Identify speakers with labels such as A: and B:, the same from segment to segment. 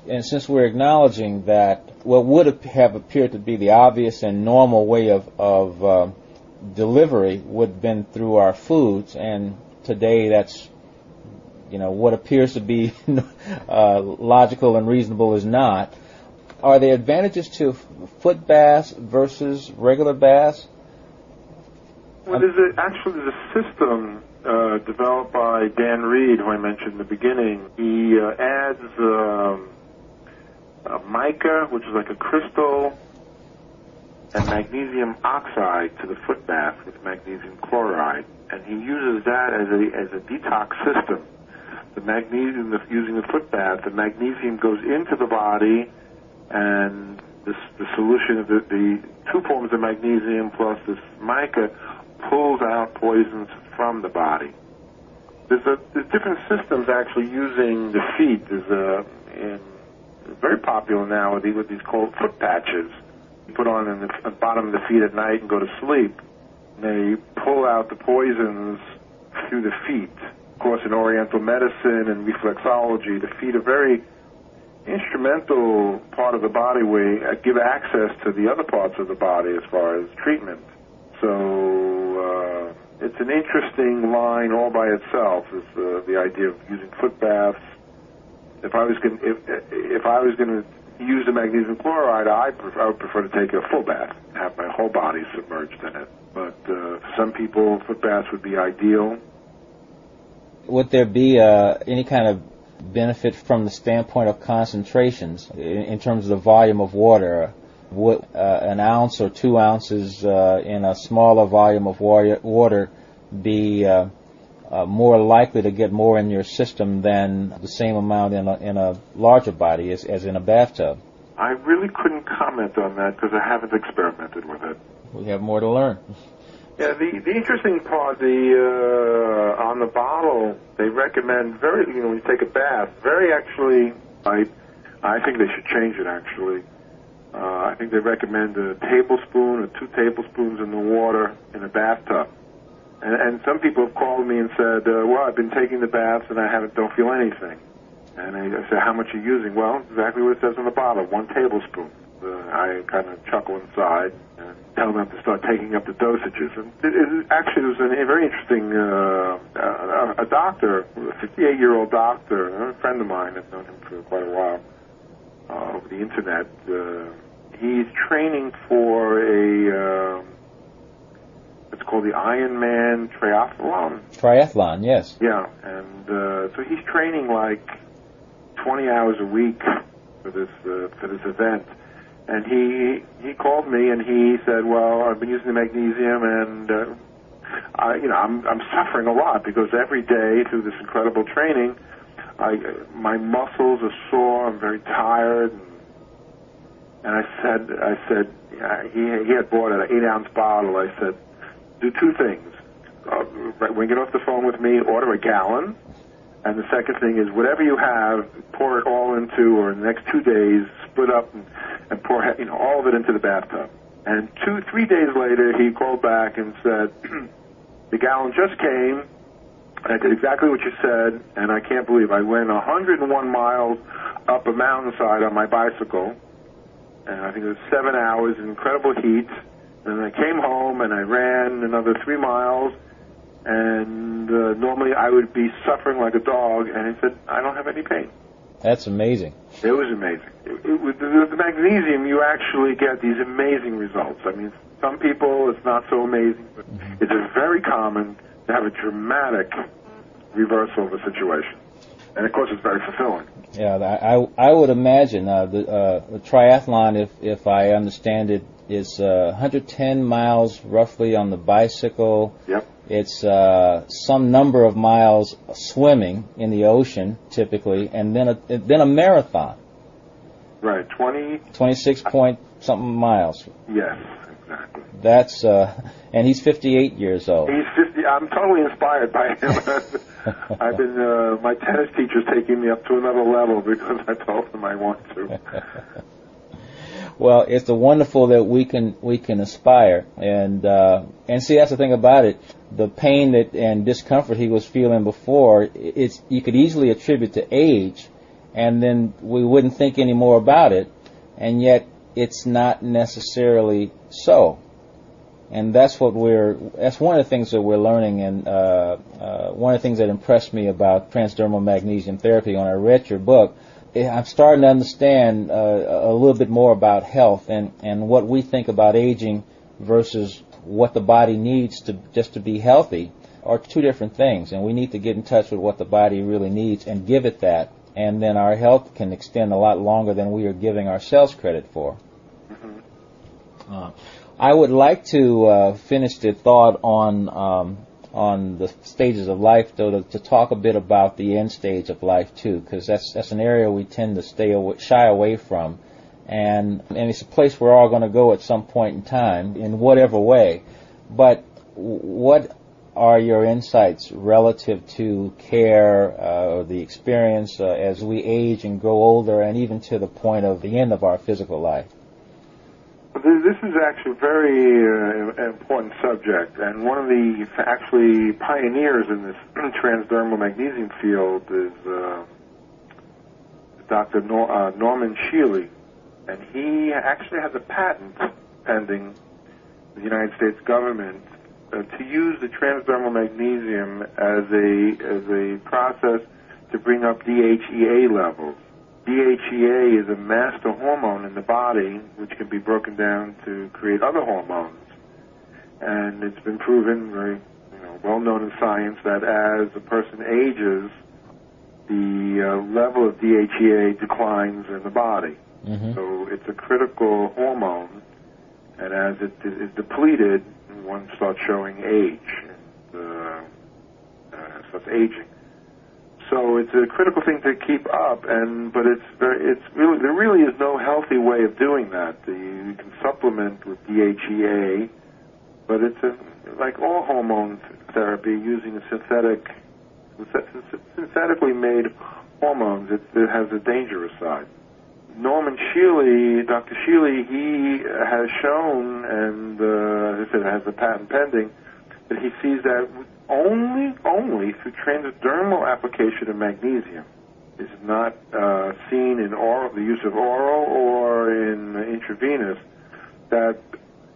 A: And since we're acknowledging that what would have appeared to be the obvious and normal way of delivery would have been through our foods, and today that's, what appears to be logical and reasonable is not. Are there advantages to foot baths versus regular baths?
B: Well, there's a system developed by Dan Reed, who I mentioned in the beginning. He adds mica, which is like a crystal, and magnesium oxide to the foot bath with magnesium chloride, and he uses that as a detox system. The magnesium, using the foot bath, the magnesium goes into the body, and the solution of the two forms of magnesium plus this mica pulls out poisons from the body. There's different systems actually using the feet. There's very popular now with these called foot patches. You put on the bottom of the feet at night and go to sleep. They pull out the poisons through the feet. Of course, in Oriental medicine and reflexology, the feet are very instrumental part of the body. We give access to the other parts of the body as far as treatment. So it's an interesting line all by itself. Is the idea of using foot baths. If I was going to use the magnesium chloride, I would prefer to take a full bath, have my whole body submerged in it. But for some people, foot baths would be ideal.
A: Would there be any kind of benefit from the standpoint of concentrations in terms of the volume of water? Would an ounce or 2 ounces in a smaller volume of water be more likely to get more in your system than the same amount in a larger body as in a bathtub?
B: I really couldn't comment on that because I haven't experimented with it.
A: We have more to learn.
B: Yeah, the interesting part, on the bottle, they recommend when you take a bath, I think they should change it actually. I think they recommend a tablespoon or 2 tablespoons in the water in a bathtub. And some people have called me and said, well, I've been taking the baths and I don't feel anything. And I said, how much are you using? Well, exactly what it says on the bottle, 1 tablespoon. I kind of chuckle inside and tell them to start taking up the dosages. And actually, there was a very interesting, a doctor, a 58-year-old doctor, a friend of mine, I've known him for quite a while, over the internet. He's training for it's called the Ironman Triathlon.
A: Triathlon, yes.
B: Yeah, and so he's training like 20 hours a week for this event. And he called me and he said, well, I've been using the magnesium and I'm suffering a lot because every day through this incredible training, my muscles are sore. I'm very tired. And I said, he had bought an 8-ounce bottle. I said, do 2 things. When you get off the phone with me, order a gallon. And the second thing is, whatever you have, pour it all into, or in the next 2 days, split up and pour all of it into the bathtub. And 2-3 days later, he called back and said, the gallon just came, and I did exactly what you said, and I can't believe I went 101 miles up a mountainside on my bicycle, and I think it was 7 hours in incredible heat. And I came home and I ran another 3 miles, and normally I would be suffering like a dog, and he said, I don't have any pain.
A: That's amazing. It
B: was amazing. With the magnesium, you actually get these amazing results. I mean, some people, it's not so amazing, but it's very common to have a dramatic reversal of a situation. And, of course, it's very fulfilling.
A: Yeah, I would imagine the triathlon, if I understand it, is 110 miles roughly on the bicycle.
B: Yep.
A: It's some number of miles swimming in the ocean, typically, and then a marathon.
B: Right,
A: 26 point something miles.
B: Yes, exactly.
A: That's and he's 58 years old.
B: He's 50. I'm totally inspired by him. I've been my tennis teacher's taking me up to another level because I told him I want to.
A: Well, it's wonderful that we can aspire, and see, that's the thing about it. The pain and discomfort he was feeling before, you could easily attribute to age, and then we wouldn't think any more about it, and yet it's not necessarily so. And that's one of the things that we're learning, and one of the things that impressed me about transdermal magnesium therapy when I read your book, I'm starting to understand a little bit more about health and what we think about aging versus what the body needs to be healthy are two different things, and we need to get in touch with what the body really needs and give it that, and then our health can extend a lot longer than we are giving ourselves credit for. I would like to finish the thought on the stages of life, though, to talk a bit about the end stage of life too, because that's an area we tend to shy away from, and it's a place we're all going to go at some point in time, in whatever way. But what are your insights relative to care or the experience as we age and grow older, and even to the point of the end of our physical life?
B: This is actually a very important subject, and one of the actually pioneers in this transdermal magnesium field is Dr. Norman Shealy, and he actually has a patent pending with the United States government to use the transdermal magnesium as a process to bring up DHEA levels. DHEA is a master hormone in the body, which can be broken down to create other hormones. And it's been proven, very well known in science, that as a person ages, the level of DHEA declines in the body. Mm-hmm. So it's a critical hormone, and as it is depleted, one starts showing age, and starts aging. So it's a critical thing to keep up, but there really is no healthy way of doing that. You can supplement with DHEA, but it's like all hormone therapy, using synthetically made hormones. It has a dangerous side. Norman Shealy, Dr. Shealy, he has shown, and as I said, has a patent pending, that he sees that only through transdermal application of magnesium. Is not seen in the use of oral or in intravenous. That,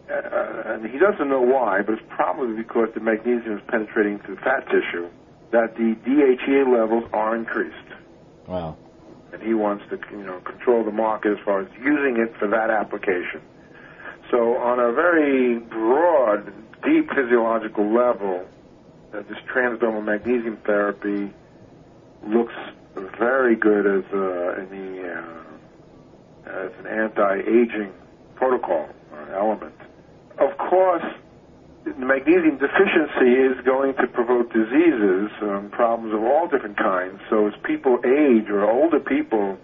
B: and he doesn't know why, but it's probably because the magnesium is penetrating through fat tissue, that the DHEA levels are increased.
A: Wow.
B: And he wants to, control the market as far as using it for that application. So on a very broad, deep physiological level, this transdermal magnesium therapy looks very good as an anti-aging protocol or element. Of course, magnesium deficiency is going to provoke diseases, problems of all different kinds. So as people age, or older people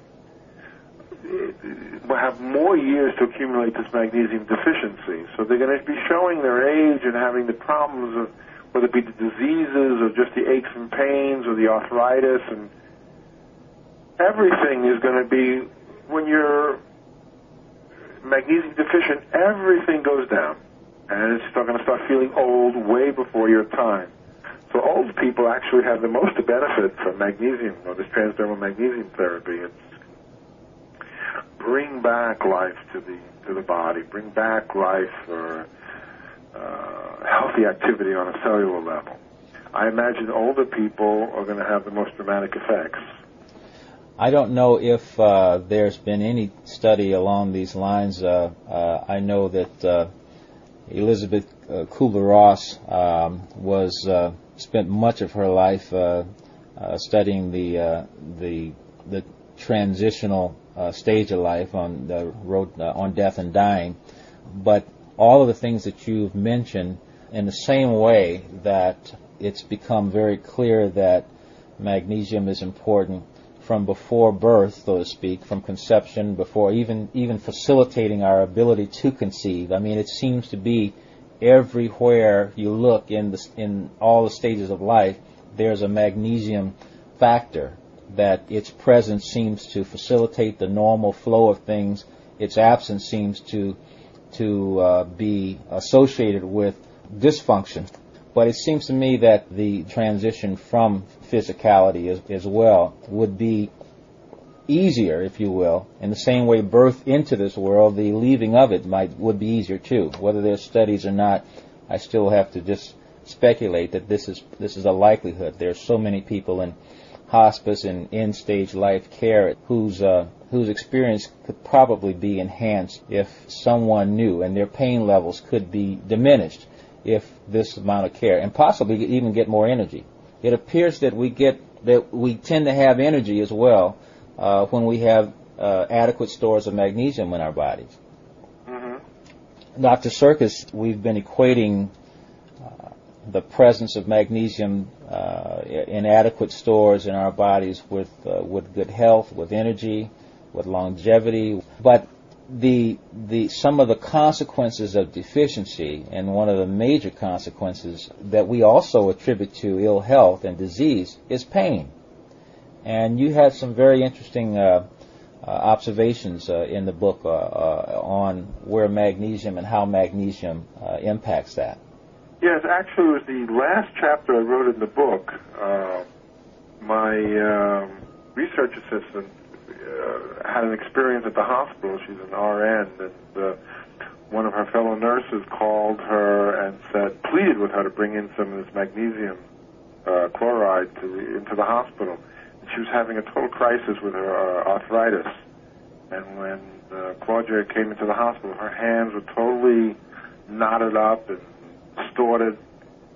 B: will have more years to accumulate this magnesium deficiency. So they're going to be showing their age and having the problems of, whether it be the diseases or just the aches and pains or the arthritis, and everything is going to be, when you're magnesium deficient, everything goes down. And it's still going to start feeling old way before your time. So old people actually have the most benefit from magnesium, or this transdermal magnesium therapy. It's bring back life to the body, bring back life for healthy activity on a cellular level. I imagine older people are going to have the most dramatic effects.
A: I don't know if there's been any study along these lines. I know that Elizabeth Kubler-Ross spent much of her life studying the transitional stage of life on death and dying. But all of the things that you've mentioned, in the same way that it's become very clear that magnesium is important from before birth, so to speak, from conception, before even facilitating our ability to conceive. I mean, it seems to be everywhere you look in all the stages of life, there's a magnesium factor, that its presence seems to facilitate the normal flow of things. Its absence seems to be associated with dysfunction. But it seems to me that the transition from physicality as well would be easier, if you will. In the same way birth into this world, the leaving of it would be easier too. Whether there's studies or not, I still have to just speculate that this is a likelihood. There's so many people in hospice and end-stage life care whose experience could probably be enhanced if someone knew, and their pain levels could be diminished if this amount of care, and possibly even get more energy. It appears that we tend to have energy as well when we have adequate stores of magnesium in our bodies. Mm-hmm. Dr. Circus, we've been equating the presence of magnesium in adequate stores in our bodies with good health, with energy, with longevity. But some of the consequences of deficiency, and one of the major consequences that we also attribute to ill health and disease, is pain. And you had some very interesting observations in the book on where magnesium and how magnesium impacts that.
B: Yes, actually it was the last chapter I wrote in the book. My research assistant had an experience at the hospital. She's an RN, and one of her fellow nurses called her and pleaded with her to bring in some of this magnesium chloride into the hospital. And she was having a total crisis with her arthritis. And when Claudia came into the hospital, her hands were totally knotted up and distorted,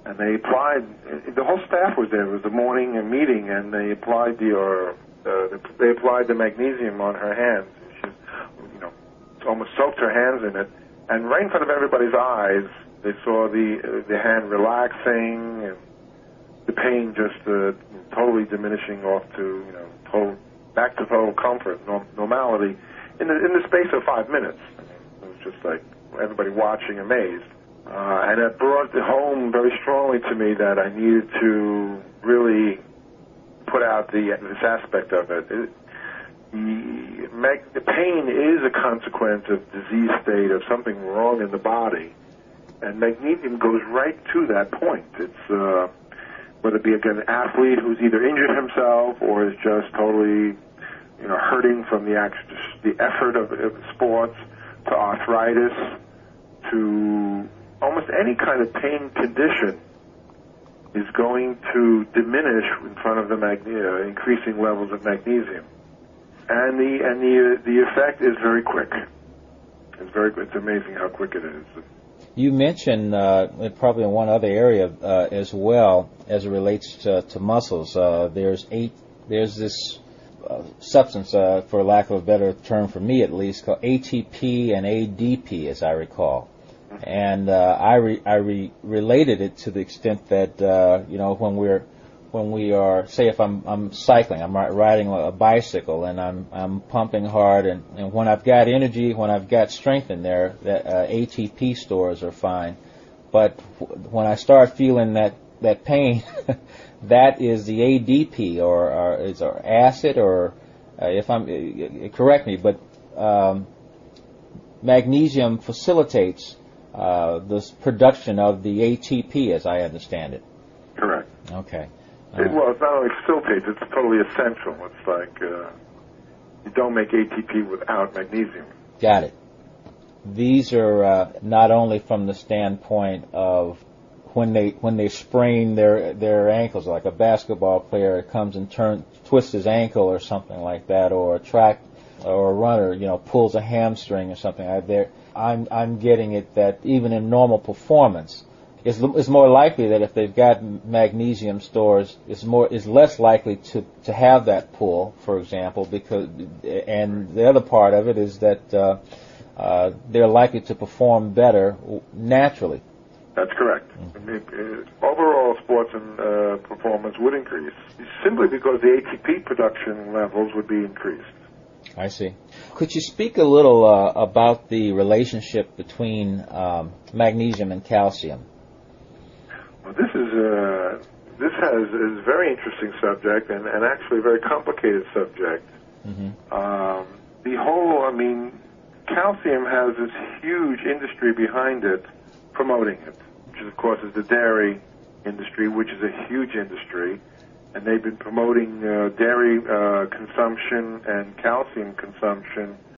B: and they applied. The whole staff was there. It was the morning meeting, and they applied the magnesium on her hands. She, almost soaked her hands in it, and right in front of everybody's eyes, they saw the hand relaxing and the pain just totally diminishing off to back to total comfort, normality, in the space of 5 minutes. I mean, it was just like everybody watching, amazed. And it brought it home very strongly to me that I needed to really put out this aspect of it. The pain is a consequence of disease state, of something wrong in the body, and magnesium goes right to that point. It's whether it be an athlete who's either injured himself or is just totally hurting from the effort of sports, to arthritis, to almost any kind of pain condition is going to diminish in front of the increasing levels of magnesium, and the effect is very quick. It's amazing how quick it is.
A: You mentioned probably in one other area as well as it relates to muscles. There's this substance, for lack of a better term for me at least, called ATP and ADP, as I recall. And I related it to the extent that when we are, say, if I'm cycling, I'm riding a bicycle, and I'm pumping hard, and when I've got energy, when I've got strength in there, that ATP stores are fine. But when I start feeling that pain, that is the ADP or is acid, or if I'm correct me, but magnesium facilitates the production of the ATP, as I understand it.
B: Correct.
A: Okay.
B: Well, it's not only facilitates, it's totally essential. It's like you don't make ATP without magnesium.
A: Got it. These are not only from the standpoint of when they sprain their ankles, like a basketball player comes and twists his ankle or something like that, or a runner, pulls a hamstring or something like that. I'm getting it that even in normal performance, it's more likely that if they've got magnesium stores, is less likely to have that pull, for example, and the other part of it is that they're likely to perform better naturally.
B: That's correct. Mm-hmm. Overall sports and performance would increase simply because the ATP production levels would be increased.
A: I see. Could you speak a little about the relationship between magnesium and calcium?
B: Well, this is a very interesting subject and actually a very complicated subject. Mm-hmm. Calcium has this huge industry behind it promoting it, which of course is the dairy industry, which is a huge industry, and they've been promoting dairy consumption and calcium consumption